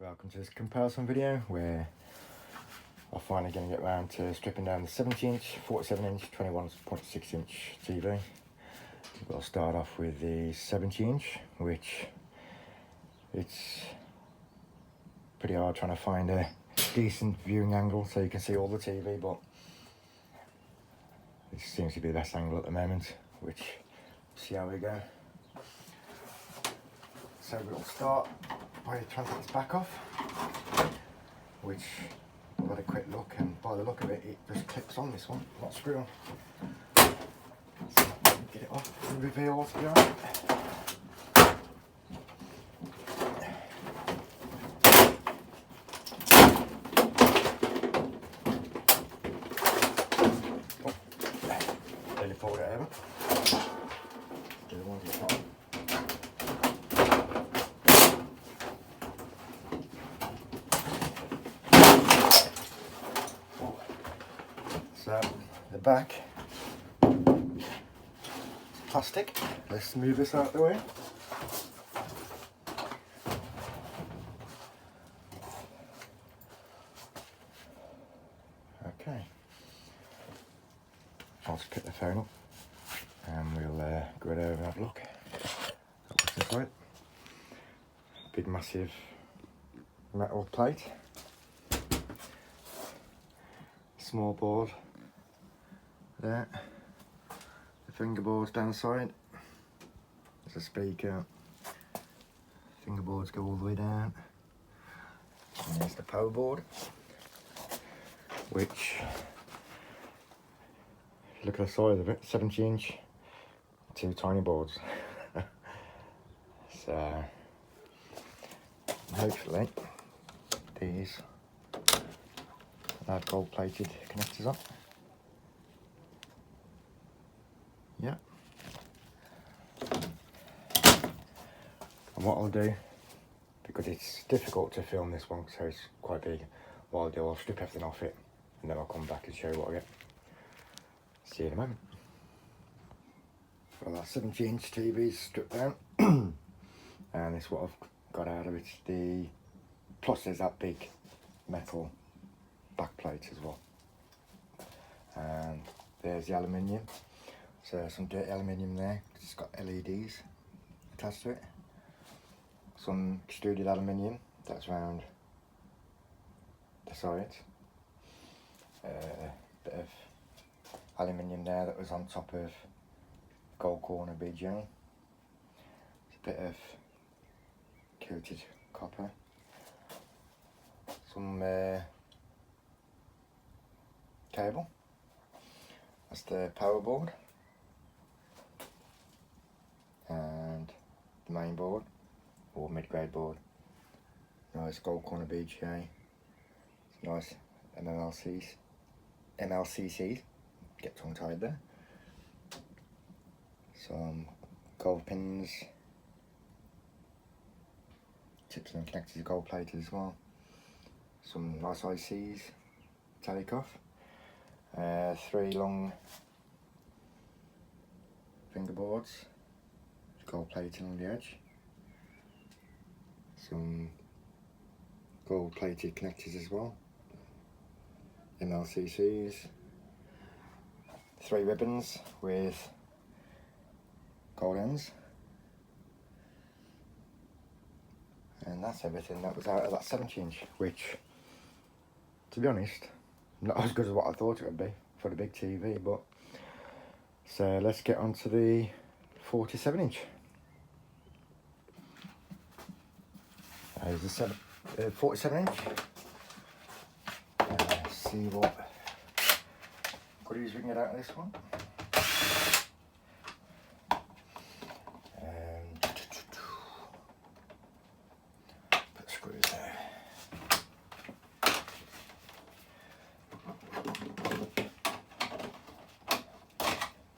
Welcome to this comparison video where I'm finally going to get around to stripping down the 70-inch, 47-inch, 21.6-inch TV. We'll start off with the 70-inch, which it's pretty hard trying to find a decent viewing angle so you can see all the TV, but this seems to be the best angle at the moment, which see how we go. So we'll start by transferring this back off, which I've had a quick look, and by the look of it, it just clips on this one, not screw on. So get it off and reveal what's behind it. Nearly pulled it over. Do the one at a time. So the back plastic. Let's move this out of the way. Okay. I'll just pick the phone up and we'll go over and have a look at what's inside. Big massive metal plate. Small board there. The fingerboards down the side. There's a speaker. Fingerboards go all the way down. And there's the power board, which, if you look at the size of it, 70-inch, two tiny boards. So hopefully these have gold plated connectors on. Yeah. And what I'll do, because it's difficult to film this one, so it's quite big, what I'll do, I'll strip everything off it and then I'll come back and show you what I get. See you in a moment. Well, that 70-inch TV is stripped down, and this is what I've got out of it. Plus there's that big metal back plate as well, and there's the aluminium. So some dirty aluminium there, it's got LEDs attached to it. Some extruded aluminium that's around the sides. Bit of aluminium there that was on top of gold corner BGA. A bit of coated copper. Some cable. That's the power board. And the main board, or mid-grade board. Nice gold corner BGA. Nice MLCCs. Get tongue tied there. Some gold pins. Tips and connectors are gold plated as well. Some nice ICs. Take off. 3 long fingerboards. Gold plating on the edge. Some gold plated connectors as well. MLCCs. 3 ribbons with gold ends. And that's everything that was out of that 70-inch, which, to be honest, not as good as what I thought it would be for the big TV, but so let's get on to the 47-inch. Here's the 47-inch. See what goodies we can get out of this one. Put screws there.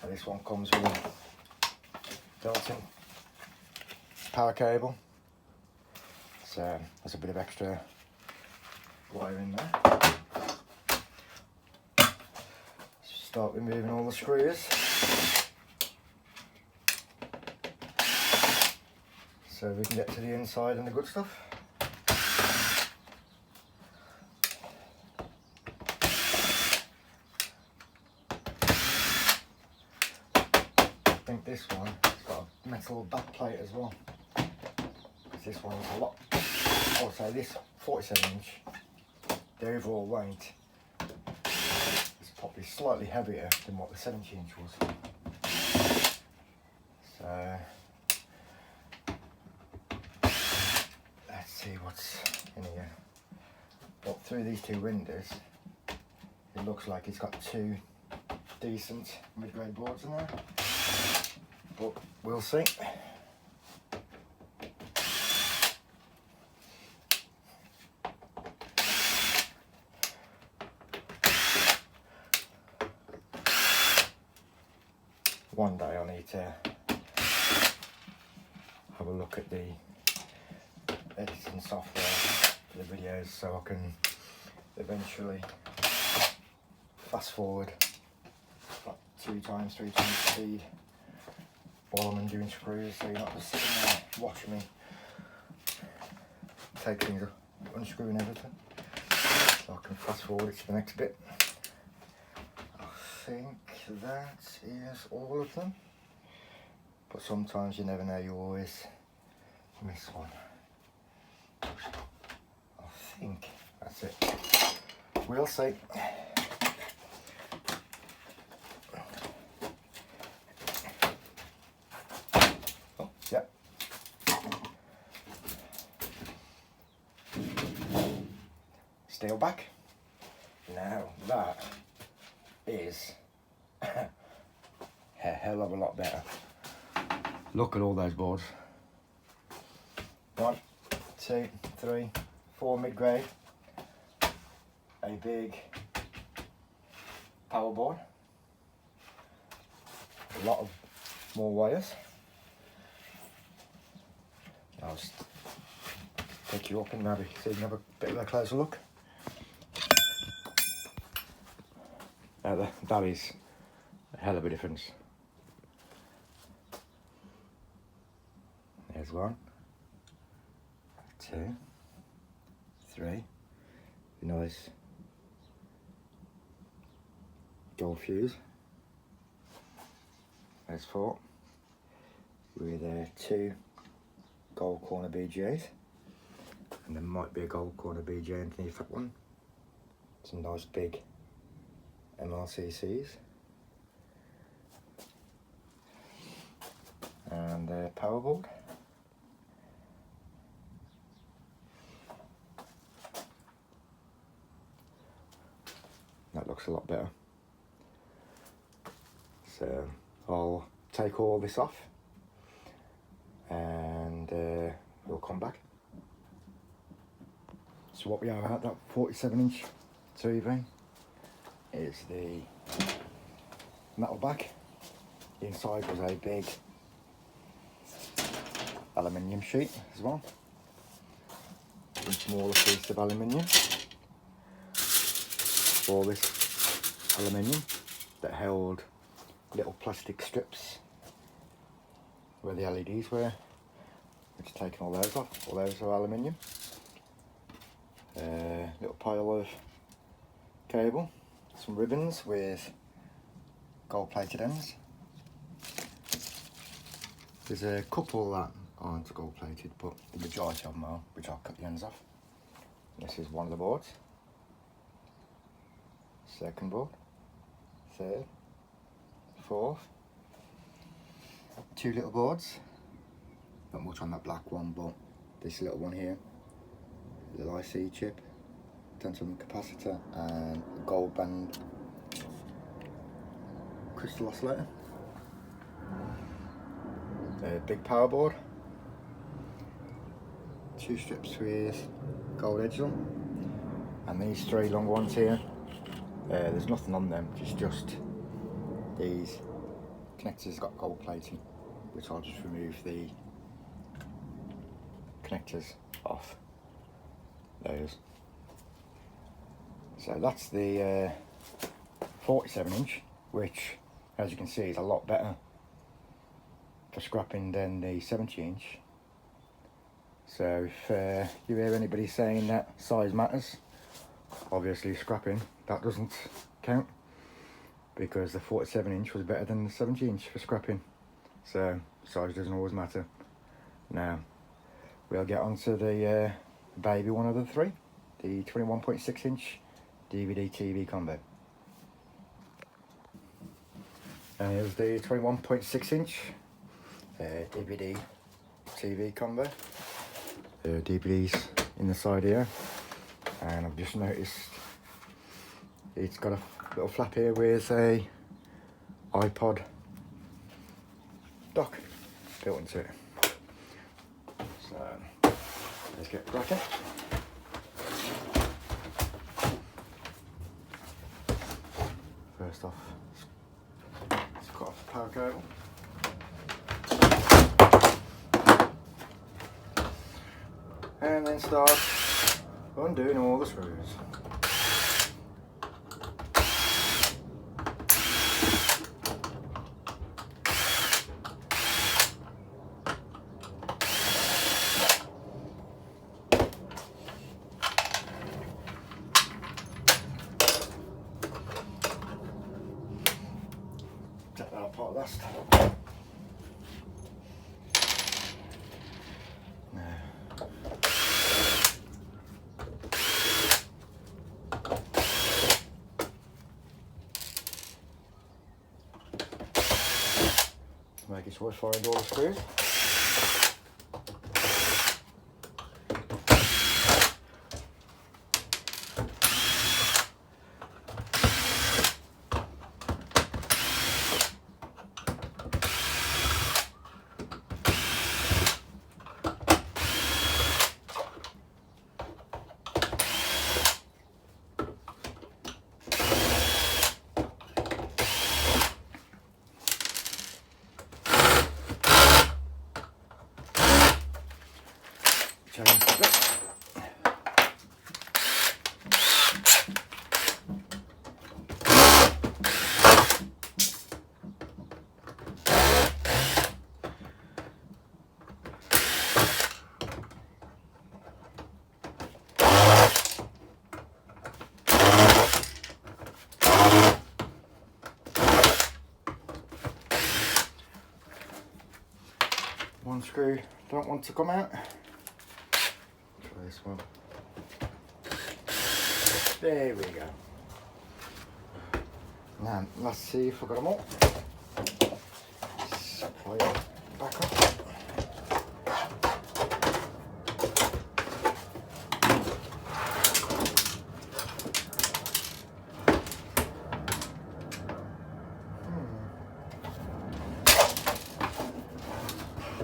And this one comes with a built-in power cable. So there's a bit of extra wire in there. Start removing all the screws. So we can get to the inside and the good stuff. think this one has got a metal back plate as well, because this one's a lot, I'll say this 47 inch, the overall weight is probably slightly heavier than what the 70 inch was. So let's see what's in here. But through these two windows, it looks like it's got two decent mid-grade boards in there, but we'll see. One day I need to have a look at the editing software for the videos, so I can eventually fast forward like 2 times, 3 times speed while I'm doing screws, so you're not just sitting there watching me take things up, unscrew and everything, so I can fast forward it to the next bit. I think that is all of them, but sometimes you never know, you always miss one. I think that's it. We'll see. Oh, yep. Steel back. Now that is a hell of a lot better. Look at all those boards. 1, 2, 3, 4 mid-grade, a big power board, a lot of more wires. I'll just pick you up and maybe so you can have a bit of a closer look. That is a hell of a difference. There's 1, 2, 3, nice gold fuse. There's 4 with 2 gold corner BGAs, and there might be a gold corner BGA underneath that one. Some nice big MRCCs and the power board. That looks a lot better. So I'll take all this off and we'll come back. So what we have at that 47 inch TV is the metal back. Inside was a big aluminium sheet as well. A smaller piece of aluminium. All this aluminium that held little plastic strips where the LEDs were. We've just taken all those off. All those are aluminium. Little pile of cable, some ribbons with gold plated ends. There's a couple that aren't gold plated, but the majority of them are, which I'll cut the ends off. This is one of the boards. Second board, third, fourth, 2 little boards, not much on that black one, but this little one here, little IC chip, tantalum capacitor and a gold band crystal oscillator. A big power board, 2 strips with gold edge on, and these 3 long ones here. There's nothing on them, just these connectors got gold plating, which I'll just remove the connectors off those. So that's the 47 inch, which as you can see is a lot better for scrapping than the 70 inch. So if you hear anybody saying that size matters, obviously scrapping, that doesn't count, because the 47 inch was better than the 70 inch for scrapping. so size doesn't always matter. Now we'll get on to the baby one of the three, the 21.6 inch DVD TV combo. And here's the 21.6 inch DVD TV combo. The DVD's in the side here, and I've just noticed it's got a little flap here with a iPod dock built into it. So let's get cracking. First off, let's cut off the power cable. And then start undoing all the screws. Take that apart last. Making sure I find all the screws. Change that. One screw don't want to come out. This one. There we go. Now let's see if I got them all. Supply it back up.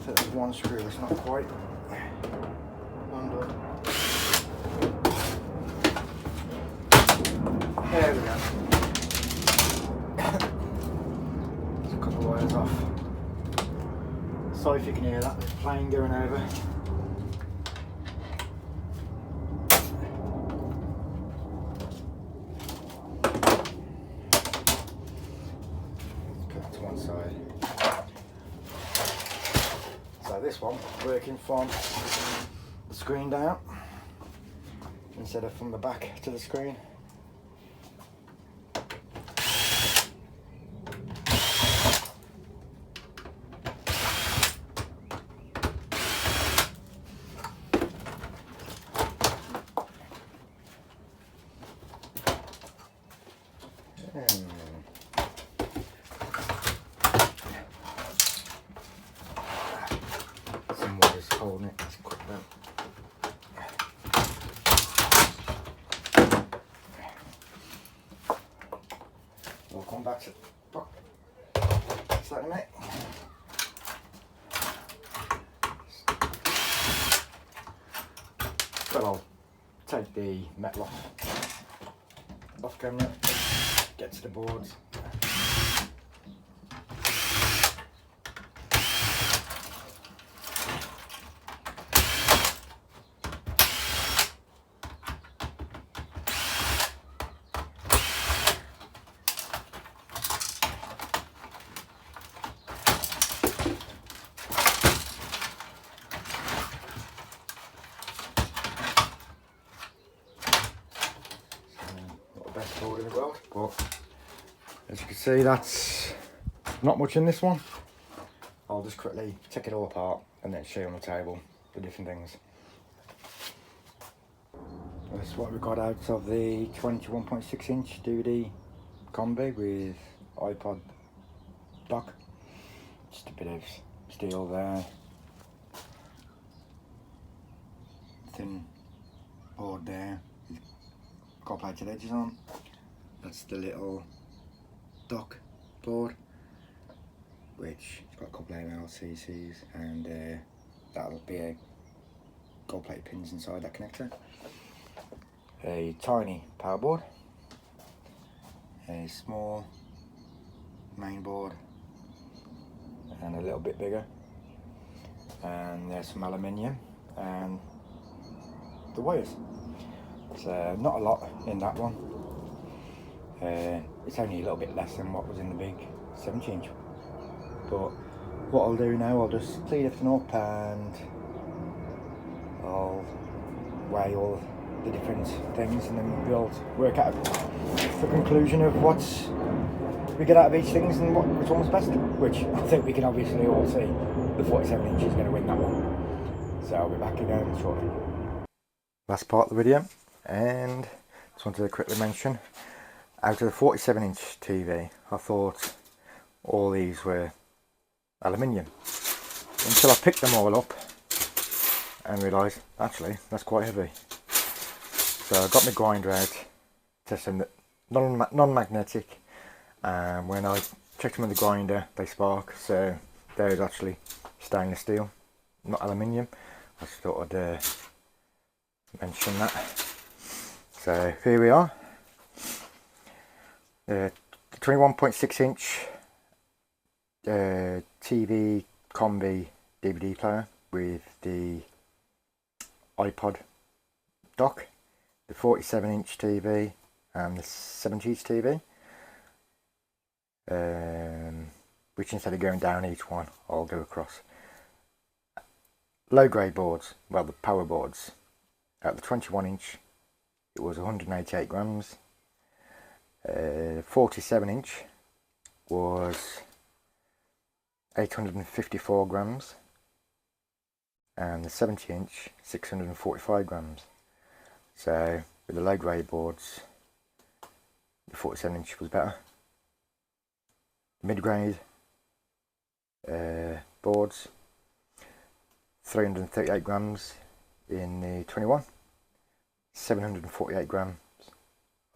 So there's one screw that's not quite undone. There we go. There's a couple of wires off. Sorry if you can hear that, there's a plane going over. Put that to one side. So this one, working from the screen down instead of from the back to the screen. Some wires holding it, let's cut them. We'll come back to that in a minute. But I'll take the metal off camera, get to the boards. Best board in the world, but as you can see, that's not much in this one. I'll I'll just quickly take it all apart and then show you on the table the different things. That's what we got out of the 21.6 inch DVD combi with iPod dock. Just a bit of steel there, thin board there, gold plated edges on. That's the little dock board, which has got a couple of LCCs, and that'll be a gold plated pins inside that connector. A tiny power board, a small main board, and a little bit bigger, and there's some aluminium and the wires. So not a lot in that one. It's only a little bit less than what was in the big 70 inch, but what I'll do now, I'll just clean everything up and I'll weigh all the different things, and then we'll work out the conclusion of what we get out of each thing and which one's best, which I think we can obviously all see the 47 inch is going to win that one. So I'll be back again shortly. Last part of the video, and just wanted to quickly mention, out of the 47 inch TV, I thought all these were aluminium until I picked them all up and realised actually that's quite heavy. So I got my grinder out, testing that non-magnetic, and when I checked them with the grinder they spark, so there's actually stainless steel, not aluminium. I just thought I'd mention that. So here we are, the 21.6 inch TV combi DVD player with the iPod dock, the 47 inch TV and the 70 inch TV, which instead of going down each one I'll go across. Low grade boards, well, the power boards, at the 21 inch it was 188 grams, 47 inch was 854 grams, and the 70 inch 645 grams. So with the low grade boards, the 47 inch was better. Mid grade boards, 338 grams in the 21, 748 grams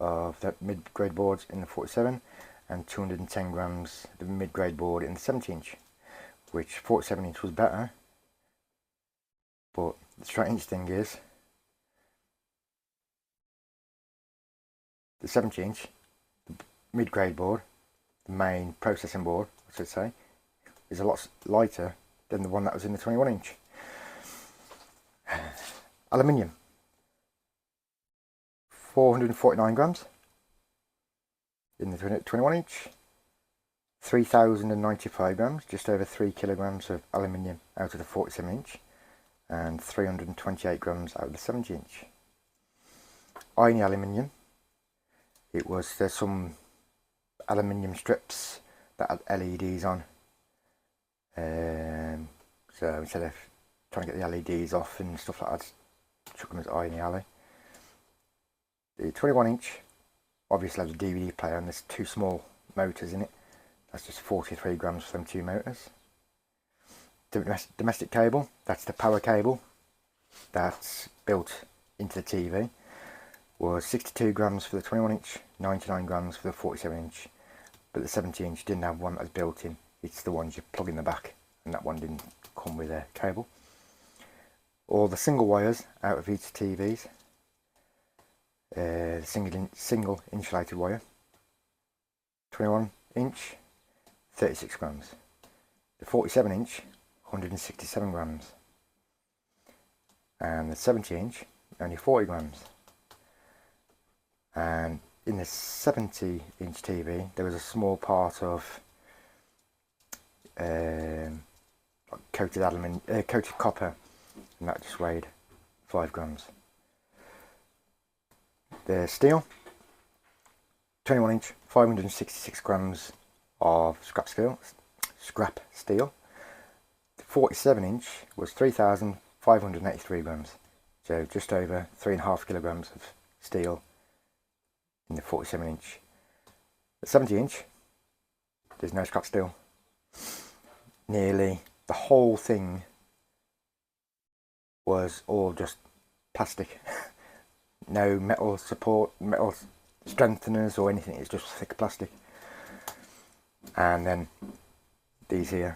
of the mid grade boards in the 47, and 210 grams the mid grade board in the 70 inch, which 47 inch was better. But the strange thing is, the 70 inch, the mid grade board, the main processing board I should say, is a lot lighter than the one that was in the 21 inch. Aluminium, 449 grams in the 21 inch, 3095 grams, just over 3 kilograms of aluminium out of the 47 inch, and 328 grams out of the 70 inch. Iron aluminium, there's some aluminium strips that had LEDs on, so instead of trying to get the LEDs off and stuff like that, I chuck them as iron alley. The 21 inch obviously has a DVD player and there's two small motors in it. That's just 43 grams for them two motors. The domestic cable, that's the power cable that's built into the TV, was 62 grams for the 21 inch, 99 grams for the 47 inch, but the 70 inch didn't have one that was built in. It's the ones you plug in the back, and that one didn't come with a cable. All the single wires out of each TVs, the single insulated wire, 21 inch, 36 grams. The 47 inch, 167 grams. And the 70 inch, only 40 grams. And in the 70 inch TV, there was a small part of coated copper, and that just weighed 5 grams. The steel, 21 inch, 566 grams of scrap steel, 47 inch was 3,583 grams, so just over 3.5 kilograms of steel in the 47 inch. The 70 inch, there's no scrap steel. Nearly the whole thing was all just plastic. No metal support, metal strengtheners or anything, it's just thick plastic. And then these here,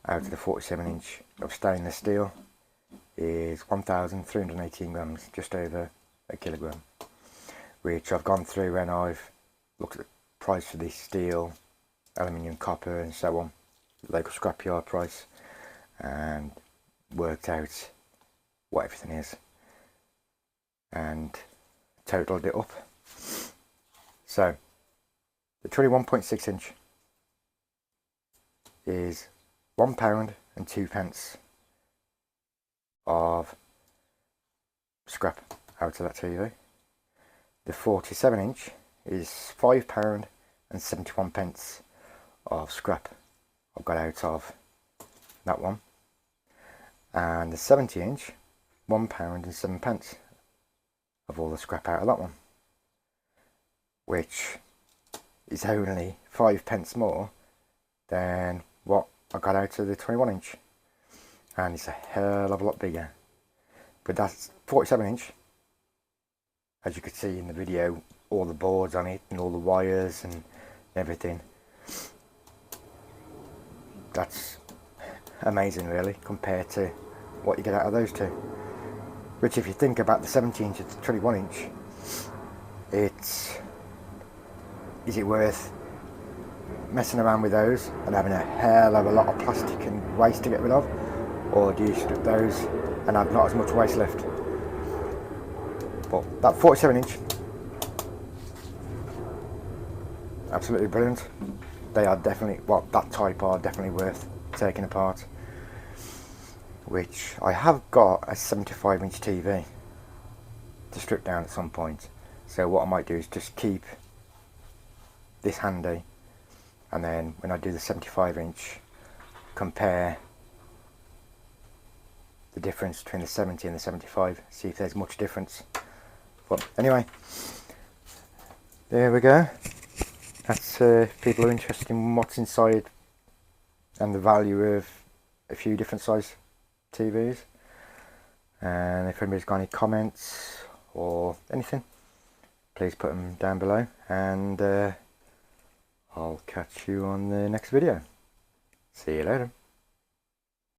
out of the 47 inch of stainless steel, is 1,318 grams, just over a kilogram, which I've gone through when I've looked at the price for this steel, aluminium, copper and so on, local scrapyard price, and worked out what everything is and totaled it up. So the 21.6 inch is £1 and 2 pence of scrap out of that TV. The 47 inch is £5 and 71 pence of scrap I've got out of that one. And the 70 inch, £1 and 7 pence of all the scrap out of that one, which is only 5 pence more than what I got out of the 21 inch, and it's a hell of a lot bigger. But that's 47 inch, as you could see in the video, all the boards on it and all the wires and everything. That's amazing really, compared to what you get out of those two. Which, if you think about the 70 inch and the 21 inch, is it worth messing around with those and having a hell of a lot of plastic and waste to get rid of, or do you strip those and have not as much waste left? But that 47 inch, absolutely brilliant. They are definitely, well, that type are definitely worth taking apart. Which I have got a 75 inch TV to strip down at some point, so what I might do is just keep this handy, and then when I do the 75 inch, compare the difference between the 70 and the 75, see if there's much difference. But anyway, there we go. That's if people are interested in what's inside and the value of a few different size TVs. And if anybody's got any comments or anything, please put them down below, and I'll catch you on the next video. See you later.